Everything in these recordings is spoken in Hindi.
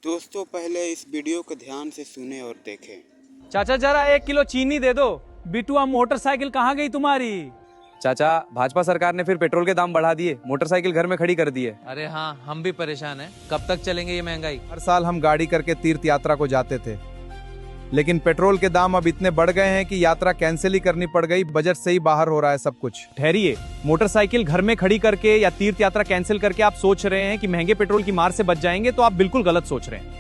दोस्तों पहले इस वीडियो को ध्यान से सुने और देखें। चाचा जरा 1 किलो चीनी दे दो। बिटुआ मोटरसाइकिल कहाँ गई तुम्हारी? चाचा भाजपा सरकार ने फिर पेट्रोल के दाम बढ़ा दिए, मोटरसाइकिल घर में खड़ी कर दी है। अरे हाँ, हम भी परेशान हैं। कब तक चलेंगे ये महंगाई? हर साल हम गाड़ी करके तीर्थ यात्रा को जाते थे, लेकिन पेट्रोल के दाम अब इतने बढ़ गए हैं कि यात्रा कैंसिल ही करनी पड़ गई। बजट से ही बाहर हो रहा है सब कुछ। ठहरिए, मोटरसाइकिल घर में खड़ी करके या तीर्थ यात्रा कैंसिल करके आप सोच रहे हैं कि महंगे पेट्रोल की मार से बच जाएंगे, तो आप बिल्कुल गलत सोच रहे हैं।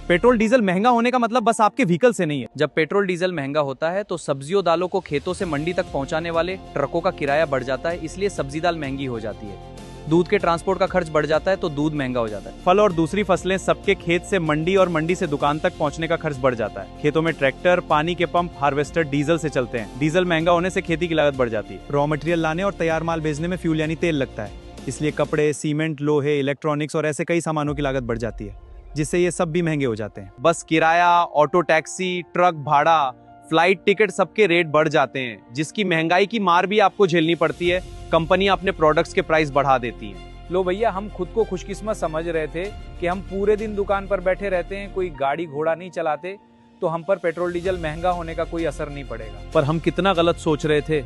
पेट्रोल डीजल महंगा होने का मतलब बस आपके व्हीकल से नहीं है। जब पेट्रोल डीजल महंगा होता है तो सब्जियों दालों को खेतों से मंडी तक पहुंचाने वाले ट्रकों का किराया बढ़ जाता है, इसलिए सब्जी दाल महंगी हो जाती है। दूध के ट्रांसपोर्ट का खर्च बढ़ जाता है तो दूध महंगा हो जाता है। फल और दूसरी फसलें सबके खेत से मंडी और मंडी से दुकान तक पहुंचने का खर्च बढ़ जाता है। खेतों में ट्रैक्टर, पानी के पंप, हार्वेस्टर डीजल से चलते हैं। डीजल महंगा होने से खेती की लागत बढ़ जाती है। रॉ मटेरियल लाने और तैयार माल भेजने में फ्यूल यानी तेल लगता है, इसलिए कपड़े, सीमेंट, लोहे, इलेक्ट्रॉनिक्स और ऐसे कई सामानों की लागत बढ़ जाती है, जिससे ये सब भी महंगे हो जाते हैं। बस किराया, ऑटो टैक्सी, ट्रक भाड़ा, फ्लाइट टिकट सबके रेट बढ़ जाते हैं, जिसकी महंगाई की मार भी आपको झेलनी पड़ती है। कंपनियां अपने प्रोडक्ट्स के प्राइस बढ़ा देती हैं। लो भैया, हम खुद को खुशकिस्मत समझ रहे थे कि हम पूरे दिन दुकान पर बैठे रहते हैं, कोई गाड़ी घोड़ा नहीं चलाते, तो हम पर पेट्रोल डीजल महंगा होने का कोई असर नहीं पड़ेगा। पर हम कितना गलत सोच रहे थे।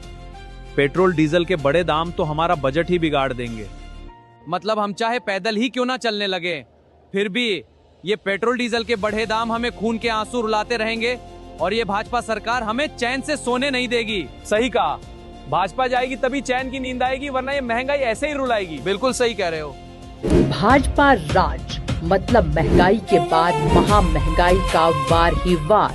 पेट्रोल डीजल के बड़े दाम तो हमारा बजट ही बिगाड़ देंगे। मतलब हम चाहे पैदल ही क्यों ना चलने लगे, फिर भी ये पेट्रोल डीजल के बढ़े दाम हमें खून के आंसू रुलाते रहेंगे और ये भाजपा सरकार हमें चैन से सोने नहीं देगी। सही कहा, भाजपा जाएगी तभी चैन की नींद आएगी, वरना ये महंगाई ऐसे ही रुलाएगी। बिल्कुल सही कह रहे हो। भाजपा राज मतलब महंगाई के बाद महा महंगाई का वार ही वार।